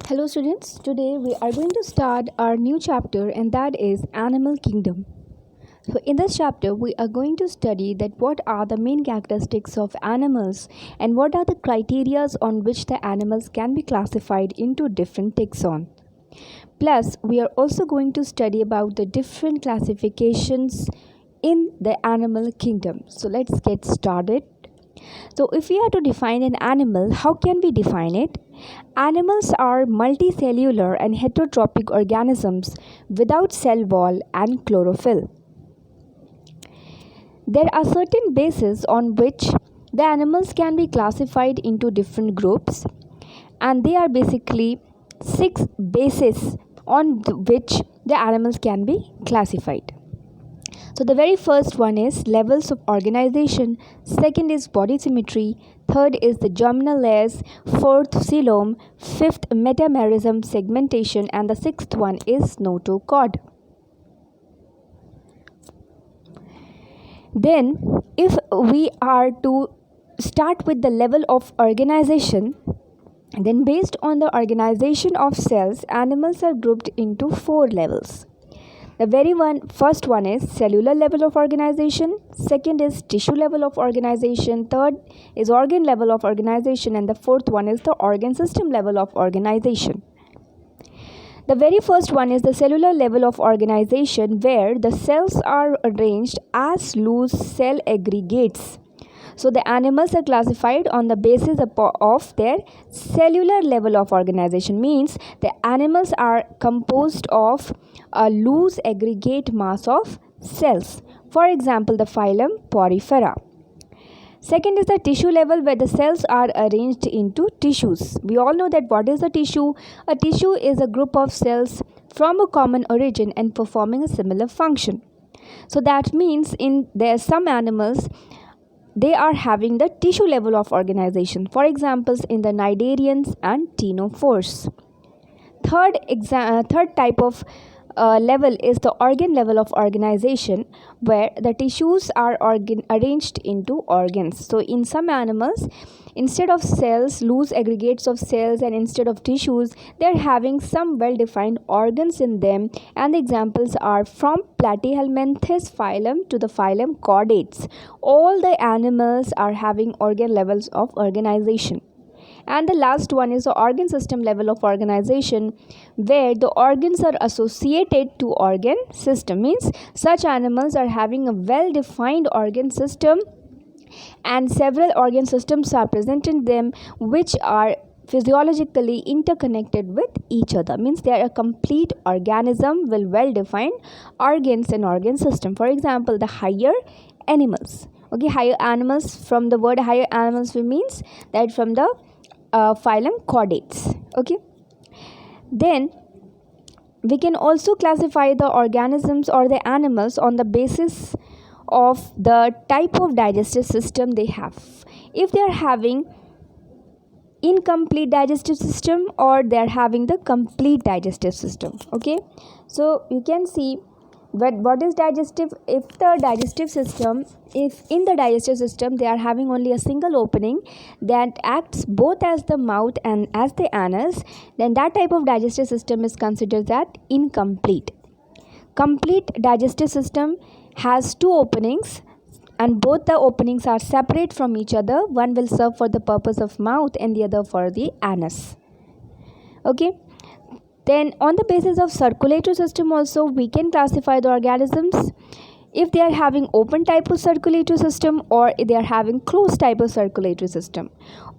Hello students, today we are going to start our new chapter and that is Animal Kingdom. So in this chapter we are going to study that what are the main characteristics of animals and what are the criteria on which the animals can be classified into different taxon. Plus we are also going to study about the different classifications in the animal kingdom. So let's get started. So, if we are to define an animal, how can we define it? Animals are multicellular and heterotrophic organisms without cell wall and chlorophyll. There are certain bases on which the animals can be classified into different groups, and they are basically six bases on which the animals can be classified. So the very first one is levels of organization, second is body symmetry, third is the germinal layers, fourth coelom, fifth metamerism segmentation, and the sixth one is notochord. Then if we are to start with the level of organization, then based on the organization of cells, animals are grouped into four levels. The first one is cellular level of organization, second is tissue level of organization, third is organ level of organization, and the fourth one is the organ system level of organization. The very first one is the cellular level of organization, where the cells are arranged as loose cell aggregates. So the animals are classified on the basis of their cellular level of organization, means the animals are composed of a loose aggregate mass of cells. For example, the phylum Porifera. Second is the tissue level, where the cells are arranged into tissues. We all know that what is a tissue? A tissue is a group of cells from a common origin and performing a similar function. So that means there are some animals, they are having the tissue level of organization. For examples, in the cnidarians and ctenophores. Third type of level is the organ level of organization, where the tissues are arranged into organs. So in some animals, instead of cells, loose aggregates of cells, and instead of tissues, they are having some well-defined organs in them, and the examples are from Platyhelminthes phylum to the phylum Chordates. All the animals are having organ levels of organization. And the last one is the organ system level of organization, where the organs are associated to organ system, means such animals are having a well defined organ system and several organ systems are present in them, which are physiologically interconnected with each other, means they are a complete organism with well defined organs and organ system. For example, the higher animals. Okay, higher animals, from the word higher animals, we means that from the phylum Chordates. Okay, then we can also classify the organisms or the animals on the basis of the type of digestive system they have. If they are having incomplete digestive system, or they are having the complete digestive system. Okay, so you can see what is digestive. If in the digestive system they are having only a single opening that acts both as the mouth and as the anus, then that type of digestive system is considered that incomplete. Complete digestive system has two openings, and both the openings are separate from each other. One will serve for the purpose of mouth and the other for the anus. Okay, then on the basis of circulatory system also we can classify the organisms, if they are having open type of circulatory system or if they are having closed type of circulatory system.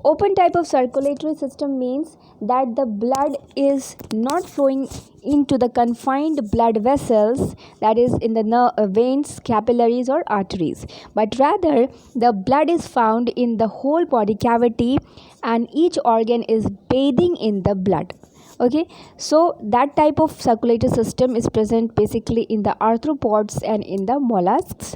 Open type of circulatory system means that the blood is not flowing into the confined blood vessels, that is in the veins, capillaries or arteries, but rather the blood is found in the whole body cavity and each organ is bathing in the blood. Okay, so that type of circulatory system is present basically in the arthropods and in the mollusks,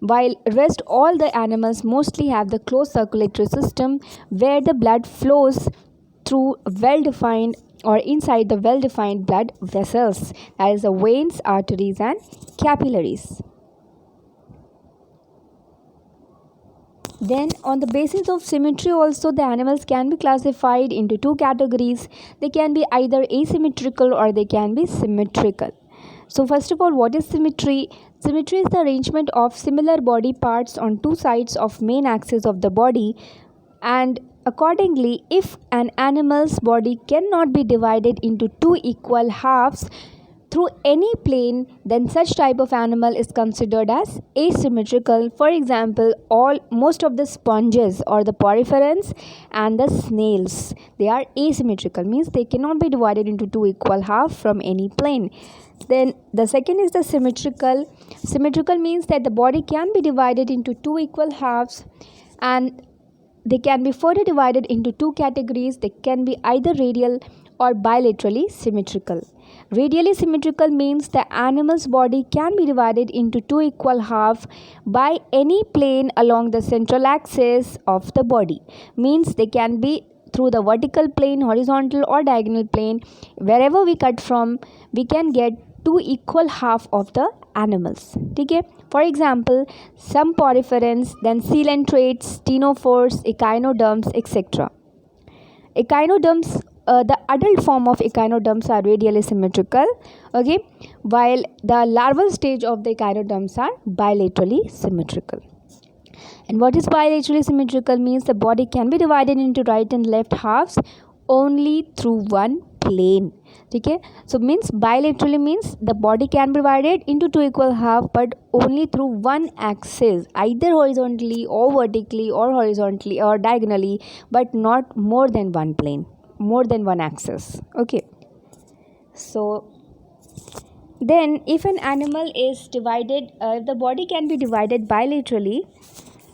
while rest all the animals mostly have the closed circulatory system, where the blood flows through well defined or inside the well defined blood vessels, that is the veins, arteries and capillaries. Then, on the basis of symmetry, also the animals can be classified into two categories. They can be either asymmetrical or they can be symmetrical. So, first of all, what is symmetry? Symmetry is the arrangement of similar body parts on two sides of main axis of the body, and accordingly, if an animal's body cannot be divided into two equal halves through any plane, then such type of animal is considered as asymmetrical. For example, all most of the sponges or the poriferans and the snails, they are asymmetrical, means they cannot be divided into two equal half from any plane. Then the second is the symmetrical. Symmetrical means that the body can be divided into two equal halves, and they can be further divided into two categories. They can be either radial or bilaterally symmetrical. Radially symmetrical means the animal's body can be divided into two equal halves by any plane along the central axis of the body. Means they can be through the vertical plane, horizontal or diagonal plane. Wherever we cut from, we can get two equal half of the animals. Okay? For example, some poriferans, then coelentrates, ctenophores, echinoderms, etc. Echinoderms, the adult form of echinoderms are radially symmetrical, okay, while the larval stage of the echinoderms are bilaterally symmetrical. And what is bilaterally symmetrical means the body can be divided into right and left halves only through one plane. Okay, so means bilaterally means the body can be divided into two equal halves but only through one axis, either horizontally or vertically or horizontally or diagonally, but not more than one plane, more than one axis. Okay, so then if an animal is divided, if the body can be divided bilaterally,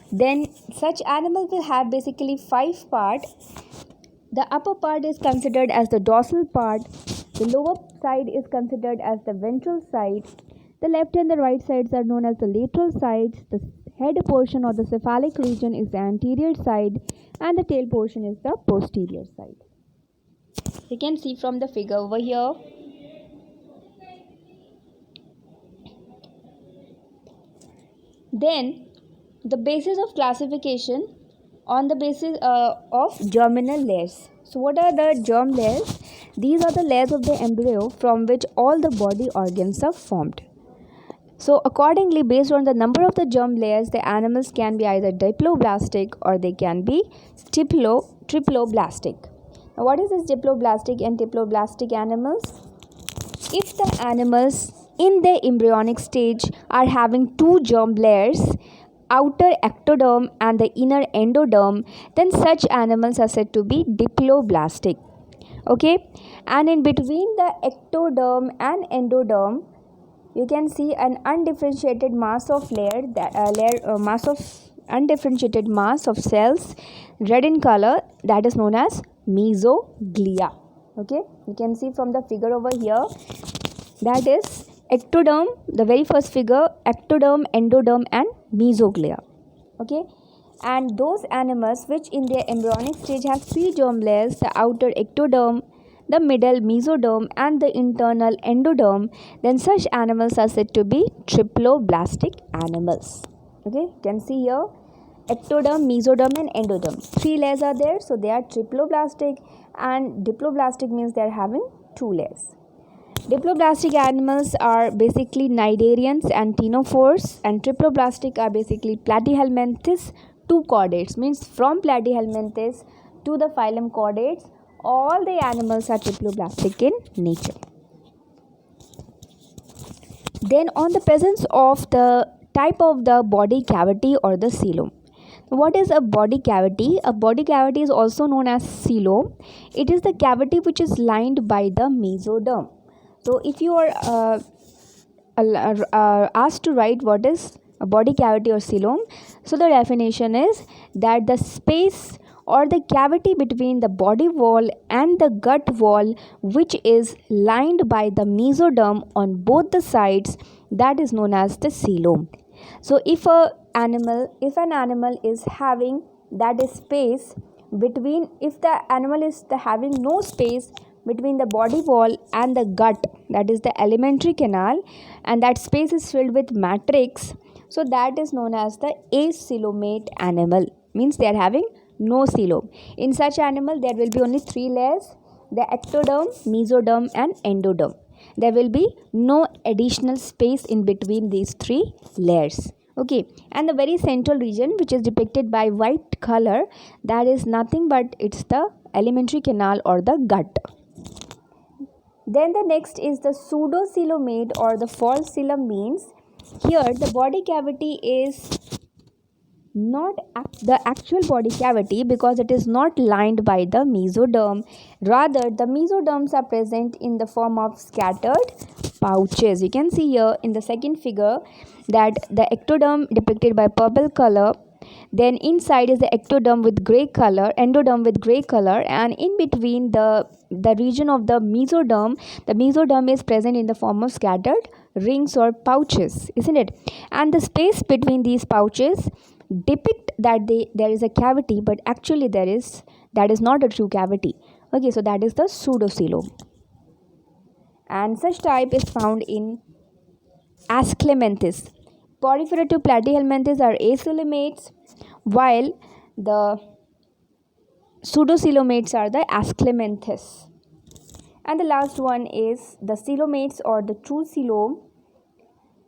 then such animal will have basically five parts. The upper part is considered as the dorsal part, the lower side is considered as the ventral side, the left and the right sides are known as the lateral sides, the head portion or the cephalic region is the anterior side, and the tail portion is the posterior side. You can see from the figure over here. Then the basis of classification on the basis of germinal layers. So what are the germ layers? These are the layers of the embryo from which all the body organs are formed. So accordingly, based on the number of the germ layers, the animals can be either diploblastic or they can be triploblastic. Now what is this diploblastic and triploblastic animals? If the animals in the embryonic stage are having two germ layers, outer ectoderm and the inner endoderm, then such animals are said to be diploblastic. Okay, and in between the ectoderm and endoderm, you can see an undifferentiated mass of undifferentiated mass of cells, red in color, that is known as mesoglia. Okay, you can see from the figure over here, that is ectoderm, the very first figure, ectoderm, endoderm and mesoglia. Okay, and those animals which in their embryonic stage have three germ layers, the outer ectoderm, the middle mesoderm and the internal endoderm, then such animals are said to be triploblastic animals. Okay, you can see here ectoderm, mesoderm and endoderm, three layers are there, so they are triploblastic, and diploblastic means they are having two layers. Diploblastic animals are basically cnidarians and ctenophores, and triploblastic are basically platyhelminthes to chordates, means from platyhelminthes to the phylum chordates, all the animals are triploblastic in nature. Then on the presence of the type of the body cavity or the coelom. What is a body cavity? A body cavity is also known as coelom. It is the cavity which is lined by the mesoderm. So if you are asked to write what is a body cavity or coelom, so the definition is that the space or the cavity between the body wall and the gut wall which is lined by the mesoderm on both the sides, that is known as the coelom. So if an animal is having that is space between, if the animal is having no space between the body wall and the gut, that is the alimentary canal, and that space is filled with matrix, So that is known as the acoelomate animal, means they are having no coelom. In such animal there will be only three layers: the ectoderm, mesoderm and endoderm. There will be no additional space in between these three layers. Okay, and the very central region, which is depicted by white color, that is nothing but it's the alimentary canal or the gut. Then the next is the pseudocoelomate or the false coelom, means here the body cavity is not the actual body cavity, because it is not lined by the mesoderm. Rather, the mesoderms are present in the form of scattered pouches. You can see here in the second figure that the ectoderm depicted by purple color, then inside is the ectoderm with gray color, endoderm with gray color, and in between the region of the mesoderm is present in the form of scattered rings or pouches, isn't it? And the space between these pouches depict that there is a cavity, but actually that is not a true cavity. Okay, so that is the pseudocoelom, and such type is found in Asclepianthus. Porphyra to platyhelminthes are acoelomates, while the pseudocoelomates are the Asclepianthus. And the last one is the coelomates or the true coelom.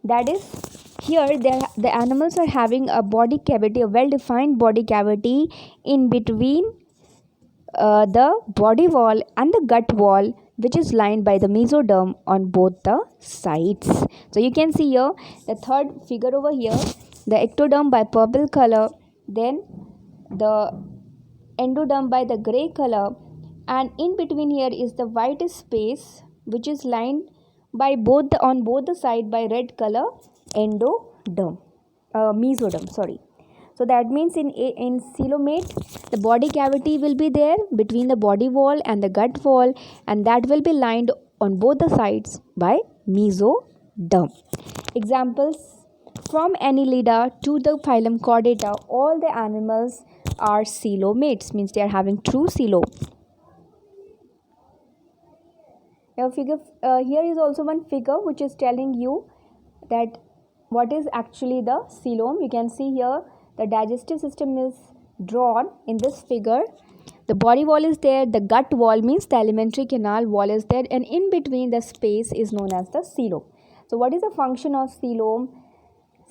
That is, here the animals are having a body cavity, a well defined body cavity in between the body wall and the gut wall, which is lined by the mesoderm on both the sides. So you can see here the third figure over here, the ectoderm by purple color, then the endoderm by the gray color, and in between here is the white space, which is lined by on both the side by red color mesoderm, sorry. So that means in coelomate, the body cavity will be there between the body wall and the gut wall, and that will be lined on both the sides by mesoderm. Examples: from Annelida to the phylum Chordata, all the animals are coelomates, means they are having true coelom. Here is also one figure which is telling you that what is actually the coelom. You can see here the digestive system is drawn in this figure. The body wall is there, the gut wall means the alimentary canal wall is there, and in between the space is known as the coelom. So what is the function of coelom?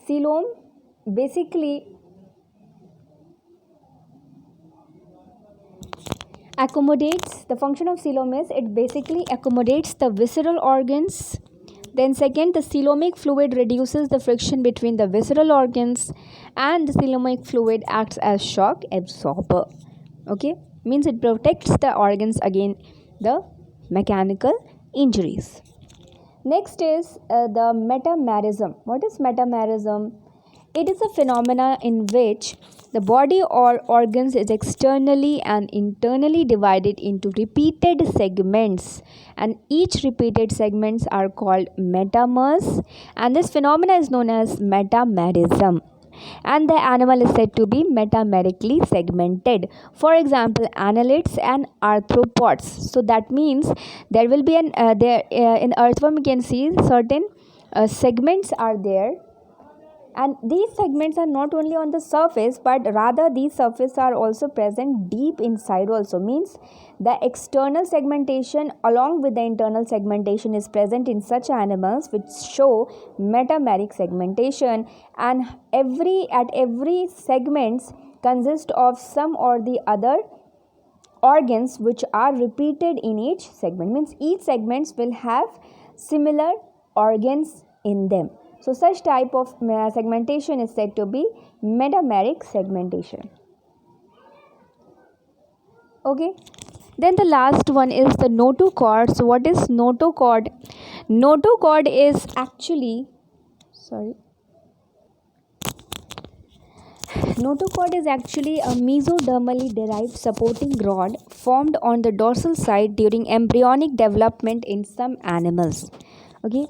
Coelom basically accommodates, the function of coelom is it basically accommodates the visceral organs. Then second, the coelomic fluid reduces the friction between the visceral organs, and the coelomic fluid acts as shock absorber. Okay, means it protects the organs against the mechanical injuries. Next is the metamerism. What is metamerism? It is a phenomena in which the body or organs is externally and internally divided into repeated segments, and each repeated segments are called metamers, and this phenomena is known as metamerism, and the animal is said to be metamerically segmented. For example, annelids and arthropods. So that means there will be in earthworm you can see certain segments are there, and these segments are not only on the surface, but rather these surfaces are also present deep inside also, means the external segmentation along with the internal segmentation is present in such animals which show metameric segmentation, and every segments consist of some or the other organs which are repeated in each segment, means each segments will have similar organs in them. So such type of segmentation is said to be metameric segmentation. Okay, then the last one is the notochord. So what is notochord? Notochord is actually a mesodermally derived supporting rod formed on the dorsal side during embryonic development in some animals. Okay,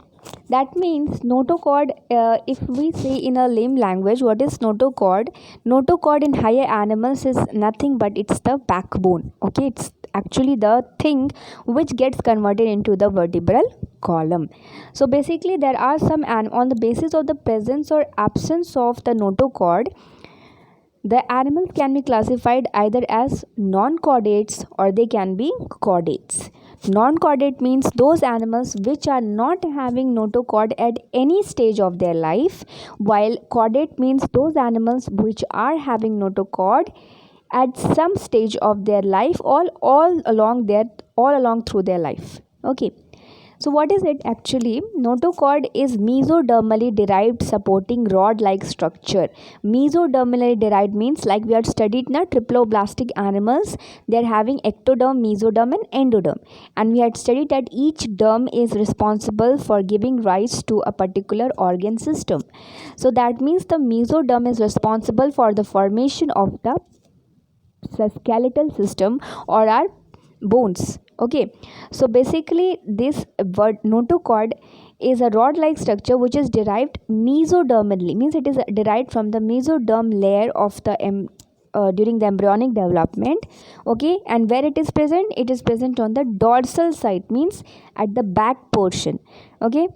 that means notochord, if we say in a lame language, what is notochord? Notochord in higher animals is nothing but it's the backbone. Okay, it's actually the thing which gets converted into the vertebral column. So basically there are some, and on the basis of the presence or absence of the notochord, the animals can be classified either as non-chordates or they can be chordates. Non-chordate means those animals which are not having notochord at any stage of their life, while chordate means those animals which are having notochord at some stage of their life, all along through their life. Okay. So what is it actually? Notochord is mesodermally derived supporting rod-like structure. Mesodermally derived means, like we had studied na triploblastic animals, they are having ectoderm, mesoderm and endoderm. And we had studied that each derm is responsible for giving rise to a particular organ system. So that means the mesoderm is responsible for the formation of the skeletal system or our bones. Okay, so basically this word notochord is a rod like structure which is derived mesodermally, means it is derived from the mesoderm layer of the during the embryonic development. Okay, and where it is present? It is present on the dorsal side, means at the back portion. Okay,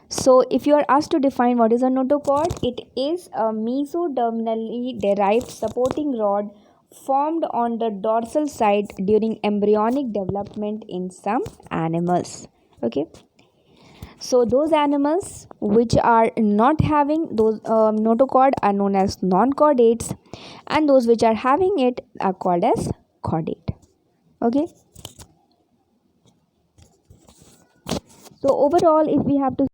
so if you are asked to define what is a notochord, it is a mesodermally derived supporting rod formed on the dorsal side during embryonic development in some animals. Okay, so those animals which are not having those notochord are known as non-chordates, and those which are having it are called as chordate. Okay, so overall if we have to